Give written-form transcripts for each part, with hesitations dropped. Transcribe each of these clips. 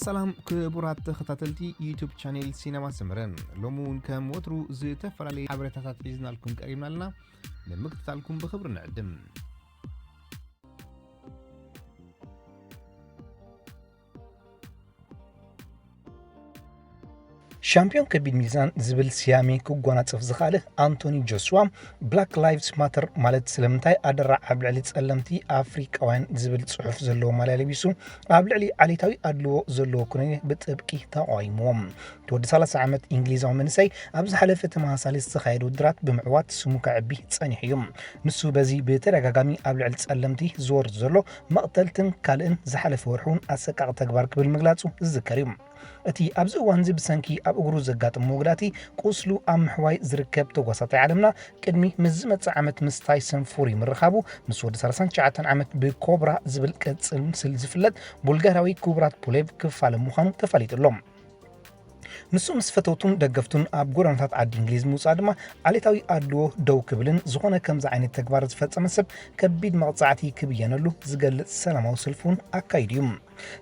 سلام كبرات تختاتلتي يوتيوب شانل سينما سمرن لومون كم وترو زتفلالي حبرتات حيزنا لكم قريبنا لنا نمكتتالكم بخبر نعدم شامبيون كبير ميزان زبل سيامي كوغوناتف زخاله أنتوني جوشوا بلاك لايفز ماتر مالت سلمتاي أدرع عبلعلي تسلمتي أفريقيا زبل صحف زلو مالالي بيسو عبلعلي عليتاوي أدلو زلو كوني بتبكي تاويموم تود 3 عامت إنجليزاو منسي أبز حلفة مهاسالي سخايدو درات بمعوات سموك عبي تصانيحيوم نسو بزي بترقاقامي عبلعلي تسلمتي زور زلو مقتلتن كالن زحلف ورحون أسكاق تكبارك بالمغلاتو الزكريوم اتي ابز وانزي بسنكي اب اغرو زغاطم موغداتي قسلو ام حواي زركب توغسات عالمنا قدمي مزمت عامت مستايسن فوري مرخابو مس ود 39 عامت بكوبرا زبل قصل سل زفلت بولغاراوي كوبرات بوليب كفال مخانو تفاليتلوم نسو مسفتوتون دغفتون اب غورانታት عاد انجليز موصادما عليتاوي ادلو دو كبلن زخونه كمز عينت تግባር ዝፈጸመ ሰብ ከቢድ መቅጻዕቲ ክብየነሉ ዝገልጽ ሰላማዊ ሰልፉን አካይዲዩም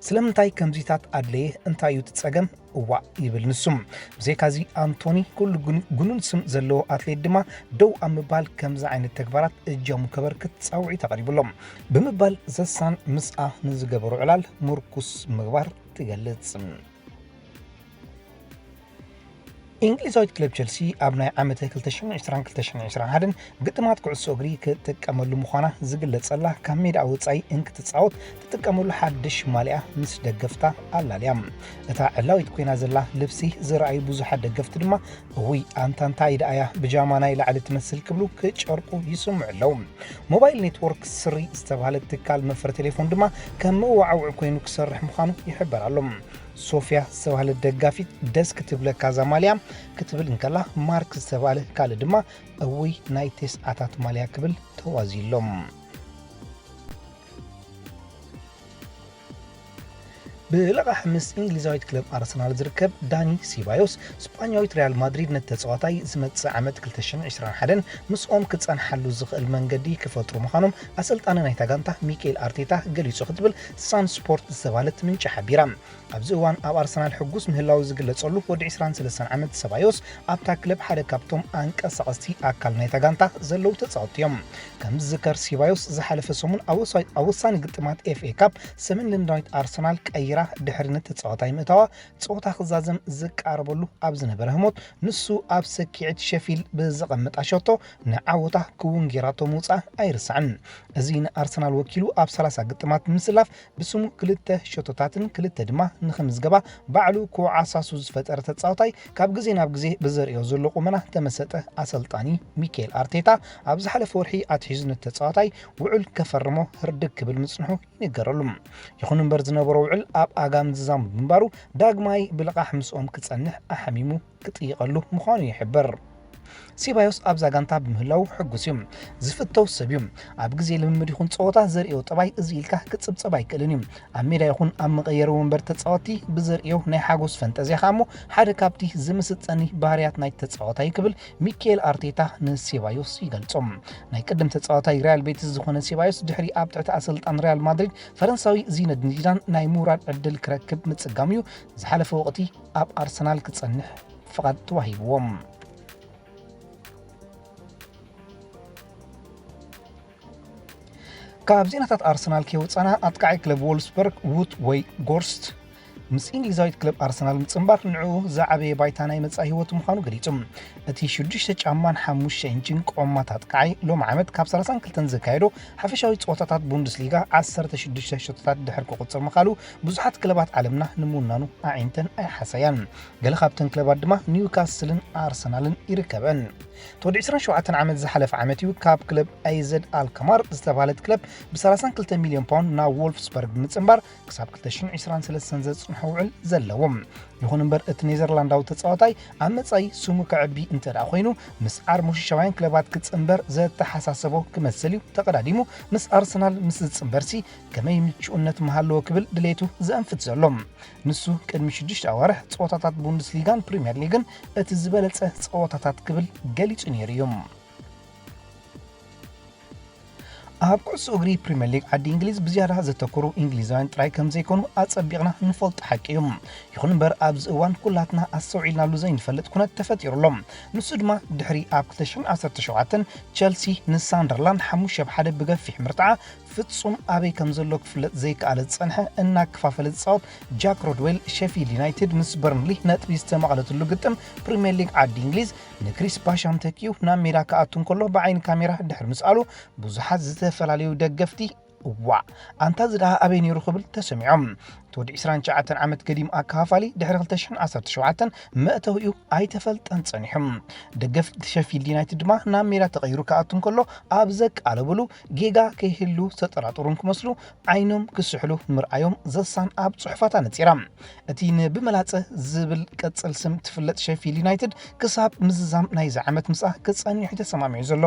ስለምንታይ ከምዚታት አድለየ እንታዩ ትጸገም እዋ ይብል ንሱም ብዘይካዚ አንቶኒ ኩሉ ጉኑን ስም ዘለዎ አትሌት ድማ ደው አምባል ከምዝ ዓይነት ተግባራት እጃሙ ከበርክት ጻውዒ ተቀሪብሎም በመባል ዘሳን ምስአ ንዝገበሩ ዕላል ሙርኩስ ምግባር ትገልጽ إنجليزاويت كلوب تشيلسي أبناء عامة 2020-2021 قدمات كعصو أغري كتكاملو مخانا زقلت صلاح كاميد أوتصاي إنك تتصاوت تتكاملو حدش ماليا مس دقفتا ألا ليام إتا علاويت كوينا زلا لبسي زرعي بوزو حد دقفت دما وي أنتان تايد آيا بجامانا إلا عالي تمثل كبلو كتشاركو يسمع اللوم موبايل نيتورك سري استفالت تكال مفر تليفون دما كموعو كوينو كسرح مخانو يحبر اللوم صوفيا سوال الدقافيت دسك تبلا كازا ماليا كتبل انكلا ماركس سوال كال دما اوي نايتس اتات ماليا كبل توازيلوم بلغة حمس إنجليزاويت كلوب أرسنال زركب داني سيبايوس سبانيويت ريال مدريد نتتصواتاي زمت عامت 2021 مسؤوم كتصان حلو زخ المنجدي كفترو مخانم أسلطانا نايتا غانتا ميكيل أرتيتا قليسو خطبل سان سبورت زوالت من شحبيرام أبزوان أب أرسنال حقوس مهلاو زقلت صلو ود 23 عامت سبايوس أبتا كلب حدا كابتوم أنك أساقستي أكال نايتا غانتا زلو تتصوتيوم كم ذكر سيبايوس زحلف سمون أوصان قطمات اف اي كاب سمن لندايت أرسنال كأيرا ድሕርነት ተጻዋታይ ምእታዋ ጾታ ክዛዘም ዝቃረበሉ ኣብ ዝነበረ ህሞት ንሱ ኣብ ሰኪዕት ሸፊል ብዝቐመጣ ሸቶ ንዓወታ ክውንጌራቶ ሙፃ ኣይርስዕን እዚ ንኣርሰናል ወኪሉ ኣብ 30 ግጥማት ምስላፍ ብስሙ ክልተ ሸቶታትን ክልተ ድማ ንኽምዝገባ ባዕሉ ክዓሳሱ ዝፈጠረ ተጻዋታይ ካብ ግዜ ናብ ግዜ ብዘርእዮ ዘሎ ቁመና ተመሰጠ ኣሰልጣኒ ሚኬል ኣርቴታ ኣብ ዝሓለፈ ወርሒ ኣትሒዝነት ተጻዋታይ ውዕል ከፈርሞ ህርድግ ክብል ምጽንሑ ይነገረሉ ይኹን እምበር ዝነበሮ ውዕል ኣብ أقام زام بمبارو داغماي بلقاح مسؤوم كتصنح أحميمو كطيقلو مخانو يحبر سيبايوس أبزا غانتا بمهلاو حقوسيوم زفتو سبيوم أب غزي لممد يخون تصوتا زرئيو طباي ازيلكا كتصبصباي كلنيم أب ميدا يخون أب مغيرو منبر تتصوتي بزرئيو ناي حاقوس فانتازيا خامو حدا كابتي زمستاني باريات ناي تتصوتا يكبل ميكيل أرتيتا نسيبايوس يغلصوم ناي قدم تتصوتا ريال بيتس زخون سيبايوس دحري أب تعتا أسلطان ريال مدريد فرنساوي زين الدين ناي موراد عدل كركب متصقاميو زحالف وقتي أب أرسنال كتصنح فقط توهيبوم كابزينات أرسنال كيوتصانا أتقعي كلب وولسبرغ وود وي غورست مس إنجليزاويت كلب أرسنال متصنبار نعو زعبي بايتاناي متصاهيوت مخانو قريتم أتي شدش تجامان حموش إنجين قومات أتقعي لوم عمد كاب سرسان كلتن زكايرو حفشاوي تصوتات بوندسليغا 10 شدش شوتات دحر كقصر مخالو بزحات كلبات عالمنا نمونانو أعينتن أي حسيان قال خابتن كلبات دما نيوكاسلن أرسنالن يركبن تود 27 عامت زحلف عامتيو كاب كلب ايزد الكمار استفالت كلب ب32 مليون باوند نا وولفسبرغ متصنبار كساب 2023 زصنحوعل زلوم يخون امبر ات نيذرلانداو تጻዋታይ አመጻይ ስሙ ከዕቢ እንተዳ ኮይኑ ምስ አርሙሽ ሸዋይን ክለባት ክጽንበር ዘተሐሳሰቦ ክመስልዩ ተቀዳዲሙ ምስ አርሰናል ምስ ጽንበርሲ ከመይ ምቹነት መሃሎ ክብል ድሌቱ ዘንፍት ዘሎም ንሱ ቅድሚ 6 ኣዋርሕ ጾታታት ቡንደስሊጋን ፕሪሚየር ሊግን እቲ ዝበለጸ ጾታታት ክብል ገሊጹ ነይሩም ኣብ ኩዕሶ እግሪ ፕሪምየር ሊግ ዓዲ እንግሊዝ ብዝያዳ ዘተኮሩ እንግሊዛውያን ጥራይ ከም ዘይኮኑ ኣጸቢቕና ንፈልጦ ሓቂ እዩ ይኹን እምበር ኣብዚ እዋን ኩላትና ኣሰውዒልናሉ ዘይንፈልጥ ኩነት ተፈጢሩሎም ንሱ ድማ ድሕሪ ኣብ 2017 ቸልሲ ንሳንደርላንድ 5-1 ብገፊሕ ምርትዓ ፍጹም ኣበይ ከም ዘሎ ክፍለጥ ዘይከኣለ ዝጸንሐ እናከፋፈለ ዝጻወት ጃክ ሮድዌል ሼፊልድ ዩናይትድ ምስ በርንሊ ነጥቢ ዝተመቐለትሉ ግጥም ፕሪምየር ሊግ ዓዲ እንግሊዝ ንክሪስ ባሻም ተኪዩ ናብ ሜዳ ከኣቱ እንከሎ ብዓይኒ ካሜራ ድሕሪ ምስኣሉ ብዙሓት ዝተፈላለዩ ደገፍቲ ዋ ኣንታ ዝዳ ኣበይ ነይሩ ክብል ተሰሚዖም ተወዲ 29 ዓመት ገዲም ኣካፋሊ ድሕሪ 2017 መእተዊኡ ኣይተፈልጠን ጸኒሖም ደገፍቲ ሼፊልድ ዩናይትድ ድማ ናብ ሜዳ ተቐይሩ ከኣቱ እንከሎ ኣብ ዘቃለበሉ ጌጋ ከይህሉ ተጠራጥሩን ክመስሉ ዓይኖም ክስሕሉ ምርኣዮም ዘሳን ኣብ ጽሑፋታ ነጺራ እቲ ብመላጸ ዝብል ቅጽል ስም ትፍለጥ ሼፊልድ ዩናይትድ ክሳብ ምዝዛም ናይ ዓመት ምሳ ክጸኒሑ ተሰማሚዑ ዘሎ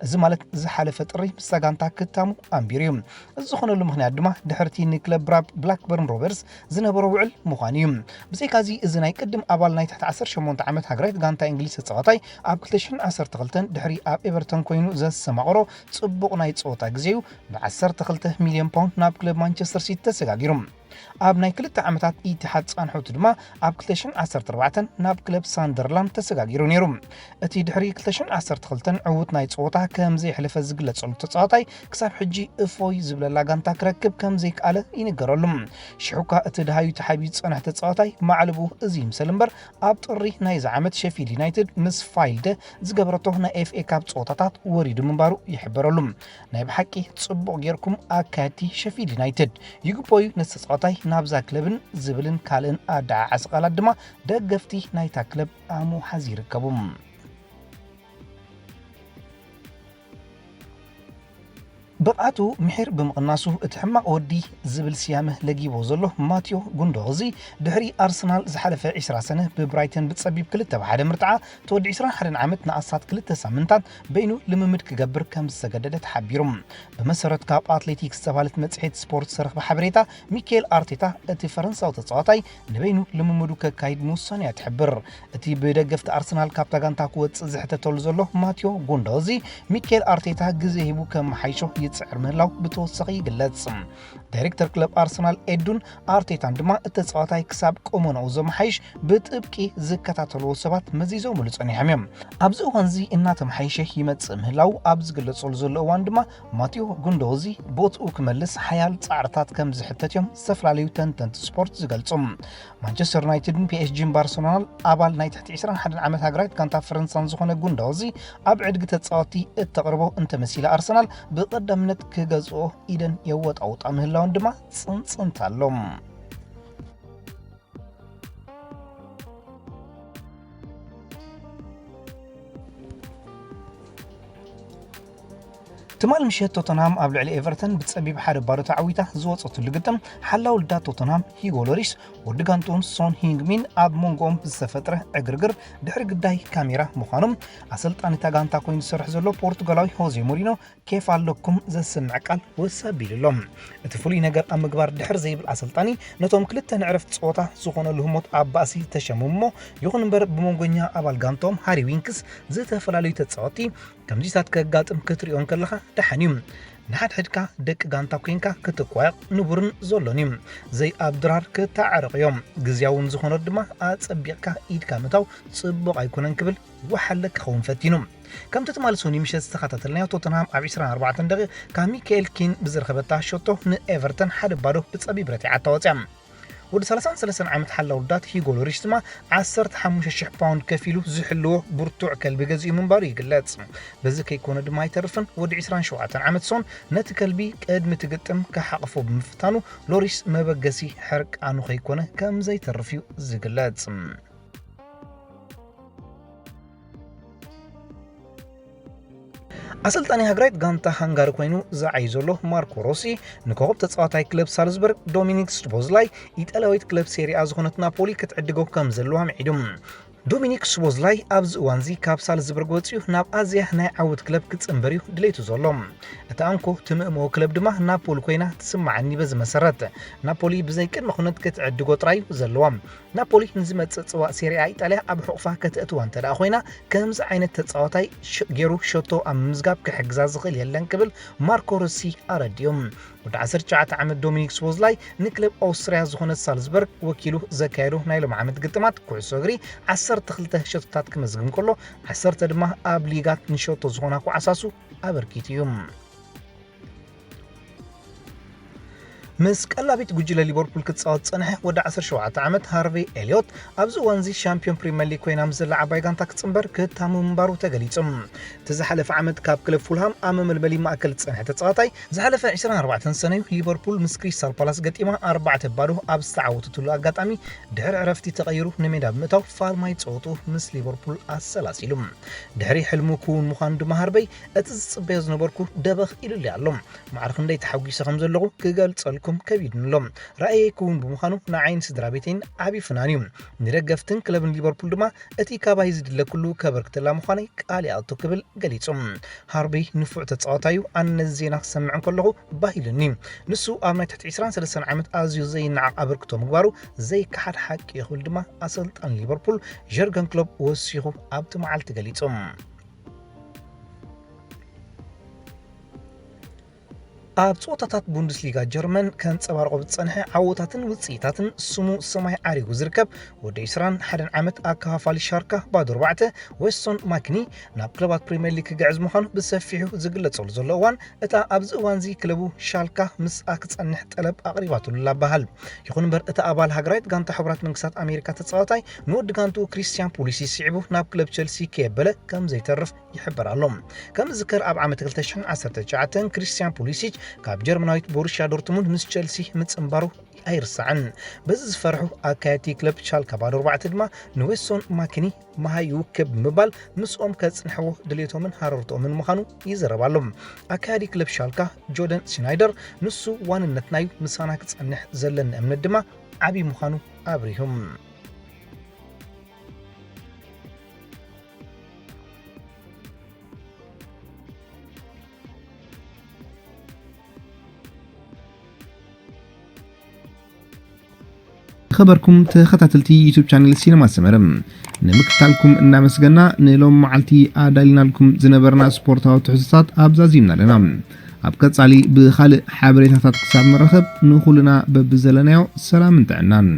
እዚ ማለት ዝሓለፈ ጥሪ ምስ ጋንታ ክታሙ ኣንቢሩ እዩ እዚ ዝኾነሉ ምኽንያት ድማ ድሕርቲ ንክለብ ብላክበርን ሮበርስ ዝነበሮ ውዕል ምዃኑ እዩ ብዘይካዚ እዚ ናይ ቅድም ኣባል ናይ ትሕቲ 18 ዓመት ሃገራዊት ጋንታ እንግሊዝ ተጻዋታይ ኣብ 2012 ድሕሪ ኣብ ኤቨርተን ኮይኑ ዘሰማቕሮ ጽቡቕ ናይ ጸወታ ግዜኡ ብ12 ሚልዮን ፓውንድ ናብ ክለብ ማንቸስተር ሲቲ ተሰጋጊሩ ኣብ ናይ 2 ዓመታት ኢትሓድ ጻንሖቱ ድማ ኣብ 2014 ናብ ክለብ ሳንደርላንድ ተሰጋጊሩ ነይሩ እቲ ድሕሪ 2012 ዕውት ናይ ጸወታ ከም ዘይሕለፈ ዝግለጸሉ ተጻዋታይ ክሳብ ሕጂ እፎይ ዝብለላ ጋንታ ክረክብ ከም ዘይከኣለ ይንገረሉ ሽሑካ እቲ ድሃዩ ተሓቢዩ ጸንሐ ተጻዋታይ ማዕልቡ እዚ ይምሰል እምበር ኣብ ጥሪ ናይ ዓመት ሼፊልድ ዩናይትድ ምስ ፋይልደ ዝገበረቶ ናይ ኤፍኤ ካፕ ጸወታታት ወሪዱ ምንባሩ ይሕበረሉ ናይ ብሓቂ ጽቡቕ ጌርኩም ኣካያዲ ሼፊልድ ዩናይትድ ይግቦዩ ነተጻዋታይ ናብዛ ክለብን ዝብልን ካልእን ኣዳዓዓስ ቃላት ድማ ደገፍቲ ናይታ ክለብ ኣሙ ሓዚ ይርከቡ ብቕዓቱ ምሕር ብምቕናሱ እቲ ሕማቕ ወዲ ዝብል ስያመ ለጊቦ ዘሎ ማቴዮ ጉንዶዚ ድሕሪ ኣርሰናል ዝሓለፈ 20 ሰነ ብብራይተን ብጸቢብ 2-1 ምርትዓ ተወዲ 21 ዓመት ንኣሳት 2 ሳምንታት በይኑ ልምምድ ክገብር ከም ዝተገደደ ተሓቢሩ ብመሰረት ካብ ኣትሌቲክስ ዝተባሃለት መጽሔት ስፖርት ዝረኸበ ሓበሬታ ሚኬል ኣርቴታ እቲ ፈረንሳዊ ተጻዋታይ ንበይኑ ልምምዱ ከካይድ ምውሳኑ ትሕብር እቲ ብደገፍቲ ኣርሰናል ካብታ ጋንታ ክወጽእ ዝሕተተሉ ዘሎ ማቴዮ ጉንዶዚ ሚኬል ኣርቴታ ግዜ ሂቡ ከም መሓይሾ ይጽዕር ምህላው ብተወሳኺ ይግለጽ ዳይሬክተር ክለብ ኣርሰናል ኤዱን ኣርቴታን ድማ እተጻዋታይ ክሳብ ቆመናኡ ዘመሓይሽ ብጥብቂ ዝከታተልዎ ሰባት መዚዞም ጸኒሖም እዮም ኣብዚ እዋንዚ እናተመሓይሸ ይመጽእ ምህላው ኣብ ዝግለጸሉ ዘሎ እዋን ድማ ማቴዮ ጉንዶዚ ቦትኡ ክመልስ ሓያል ጻዕርታት ከም ዝሕተት እዮም ዝተፈላለዩ ተንተንቲ ስፖርት ዝገልጹ ማንቸስተር ዩናይትድን ፒኤስጂን ባርሰሎና ኣባል ናይ ትሕቲ 21 ዓመት ሃገራዊት ጋንታ ፈረንሳን ዝኾነ ጉንዶዚ ኣብ ዕድጊ ተጻዋቲ እተቕርቦ እንተመሲለ ኣርሰናል ብቐዳምነት ክገዝኦ ኢደን የወጣውጣ ምህላውን ድማ ጽንጽንታሎም ትማል ምሸት ቶተንሃም ኣብ ልዕሊ ኤቨርተን ብጸቢብ 1-0 ተዓዊታ ዝወጸትሉ ግጥም ሓላው ልዳ ቶተንሃም ሂጎ ሎሪስ ወዲ ጋንቶን ሶን ሂንግሚን ኣብ መንጎኦም ዝተፈጥረ ዕግርግር ድሕሪ ግዳይ ካሜራ ምዃኖም ኣሰልጣኒ ጋንታ ኮይኑ ዝሰርሕ ዘሎ ፖርቱጋላዊ ሆዜ ሞሪኖ ኬፍ ኣለኩም ዘስምዕ ቃል ወሰቢልሎም እቲ ፍሉይ ነገር ኣብ ምግባር ድሕሪ ዘይብል ኣሰልጣኒ ነቶም ክልተ ንዕረፍቲ ጸወታ ዝኾነሉ ህሞት ኣብ ባእሲ ተሸምሞ ይኹን እምበር ብመንጎኛ ኣባል ጋንቶም ሃሪ ዊንክስ ዝተፈላለዩ ተጻወቲ ከምዚታት ከጋጥም ክትሪኦን ከለኻ ደሓንዩ ንሓድሕድካ ደቂ ጋንታ ኮንካ ክትቋየቕ ንቡርን ዘሎን እዩ ዘይ ኣብ ድራር ክተዓርቕዮም ግዝያውን ዝኾነ ድማ ኣጸቢቕካ ኢድካ ምታው ጽቡቕ ኣይኮነን ክብል ወሓለ ክኸውን ፈቲኑ ከምቲ ትማልሶኒ ምሸት ዝተኸታተልናዮ ቶተንሃም ኣብ 24 ደቂቕ ካብ ሚካኤል ኪን ብዝረኸበታ ሾቶ ንኤቨርተን 1-0 ብጸቢብ ረቲዓ ተወፅያ ወዲ 33 ዓመት ሓላው ልዳት ሂጎ ሎሪስ ድማ 15,000 ፓውንድ ከፊሉ ዝሕልዎ ብርቱዕ ከልቢ ገዚኡ ምንባሩ ይግለጽ በዚ ከይኮነ ድማ ኣይተርፍን ወዲ 27 ዓመት ሶን ነቲ ከልቢ ቅድሚ ትግጥም ከሓቕፎ ብምፍታኑ ሎሪስ መበገሲ ሕርቃኑ ከይኮነ ከም ዘይተርፍ እዩ ዝግለጽ ኣሰልጣኒ ሃገራዊት ጋንታ ሃንጋሪ ኮይኑ ዝዓይ ዘሎ ማርኮ ሮሲ ንኮኸብ ተጻዋታይ ክለብ ሳልዝበርግ ዶሚኒክ ስቦዝላይ ኢጣልያዊት ክለብ ሴሪኣ ዝኾነት ናፖሊ ክትዕድጎ ከም ዘለዋ ምዒዶም ዶሚኒክ ሶቦዝላይ ኣብዚ እዋን እዚ ካብ ሳልዝበርግ ወፂኡ ናብ ኣዝያ ናይ ዓወት ክለብ ክፅምበር እዩ ድሌቱ ዘሎ እቲ ኣንኮ ትምእምኦ ክለብ ድማ ናፖሊ ኮይና ትስማዓኒ በዚ መሰረት ናፖሊ ብዘይ ቅድመ ኩነት ክትዕድጎ ጥራይ ዘለዋ ናፖሊ ንዝመፅእ ፅዋእ ሴሪኣ ኢጣልያ ኣብ ሕቑፋ ከተእትዋ እንተደኣ ኮይና ከምዚ ዓይነት ተፃዋታይ ገይሩ ሸቶ ኣብ ምዝጋብ ክሕግዛ ዝኽእል የለን ክብል ማርኮ ሮሲ ኣረድዮም ወዲ 19 ዓመት ዶሚኒክ ሶቦዝላይ ንክለብ ኣውስትርያ ዝኾነት ሳልዝበርግ ወኪሉ ዘካየዱ ናይ ሎም ዓመት ግጥማት ኩዕሶ እግሪ 12 ሸቶታት ክመዝግብ ከሎ 10 ድማ ኣብ ሊጋት ንሸቶ ዝኾና ኩዓሳሱ ኣበርኪት እዩ ምስ ቀላቢት ጉጅለ ሊቨርፑል ክትፃወት ፀንሐ ወዲ 17 ዓመት ሃርቬ ኤልዮት ኣብዚ እዋን እዚ ሻምፒዮን ፕሪምየር ሊግ ኮይና ምስ ዘላ ዓባይ ጋንታ ክትፅምበር ክታመም ምንባሩ ተገሊጹ እቲ ዝሓለፈ ዓመት ካብ ክለብ ፉልሃም ኣብ መመልመሊ ማእከል ዝፀንሐ ተፃዋታይ ዝሓለፈ 24 ሰነ ሊቨርፑል ምስ ክሪስታል ፓላስ ገጢማ 4-0 ኣብ ዝተዓወተትሉ ኣጋጣሚ ድሕሪ ዕረፍቲ ተቐይሩ ንሜዳ ብምእታው ፋልማይ ፀወቱ ምስ ሊቨርፑል ኣሰላሲሉ ድሕሪ ሕልሙ ክውን ምዃኑ ድማ ሃርበይ እቲ ዝፅበዮ ዝነበርኩ ደበኽ ኢሉሊ ኣሎ ማዕርክ ክንደይ ተሓጒሰ ከም ዘለኹ ክገልፀልኩም ከቢድንሎም ራእየ ክውን ብምዃኑ ንዓይን ስድራ ቤተይን ዓብዪ ፍናን እዩ ንደገፍትን ክለብን ሊቨርፑል ድማ እቲ ካባይ ዝድለ ኩሉ ከበርክተላ ምዃነይ ቃል ይኣቶ ክብል ገሊጹ ሃርበይ ንፉዕ ተፃዋታዩ ኣነ ነዚ ዜና ክሰምዕ ከለኹ ባሂልኒ ንሱ ኣብ ናይ ትሕቲ 23 ዓመት ኣዝዩ ዘይነዓቕ ኣበርክቶ ምግባሩ ዘይከሓድ ሓቂ ይኽብል ድማ ኣሰልጣን ሊቨርፑል ጀርገን ክሎፕ ወሲኹ ኣብቲ መዓልቲ ገሊጹ ኣብ ፆታታት ቡንደስሊጋ ጀርመን ከንፀባርቆ ዝፀንሐ ዓወታትን ውፅኢታትን ስሙ ሰማይ ዓሪጉ ዝርከብ ወዲ 21 ዓመት ኣከፋፋሊ ሻርካ ባዶ 4 ዌስቶን ማክኒ ናብ ክለባት ፕሪምየር ሊግ ክግዕዝ ምዃኑ ብሰፊሑ ዝግለጸሉ ዘሎ እዋን እታ ኣብዚ እዋን እዚ ክለቡ ሻልካ ምስ ክጸንሕ ጠለብ ኣቕሪባትሉ ላባሃል ይኹን እምበር እታ ኣባል ሃገራዊት ጋንታ ሕብራት መንግስታት ኣሜሪካ ተፃዋታይ ንወዲ ጋንቱ ክሪስቲያን ፖሊሲ ሲዕቡ ናብ ክለብ ቸልሲ ከየበለ ከም ዘይተርፍ ይሕበር ኣሎ ከም ዝከር ኣብ ዓመት 2019 ክሪስቲያን ፖሊሲ ካብ ጀርመናዊት ቦሩሺያ ዶርትሙንድ ምስ ቸልሲ ምጽምባሩ ኣይርሳዕን በዚ ዝፈርሑ ኣካያቲ ክለብ ሻልካ ባዶ 4 ድማ ንዌስቶን ማክኒ መሃይ ውክብ ምባል ምስኦም ከጽንሕዎ ድሌቶምን ሃረርቶምን ምዃኑ ይዘረባሎም ኣካያዲ ክለብ ሻልካ ጆርደን ሽናይደር ንሱ ዋንነት ናዩ ምሳና ክጸንሕ ዘለና እምነት ድማ ዓቢ ምዃኑ ኣብሪሁም خبركم تخطاتلتي يوتيوب شانل سينما سمرم نمكتالكم እናመስገና ንሎም መዓልቲ ኣዳሊና لكم ዝነበርና ስፖርታዊ ትሕዝቶታት ኣብዛዚምና ለና ኣብ ቀጻሊ ብኻልእ ሓበሬታታት ክሳብ ንረኸብ ንኹልና በብዘለናዮ ሰላም እንተዕናን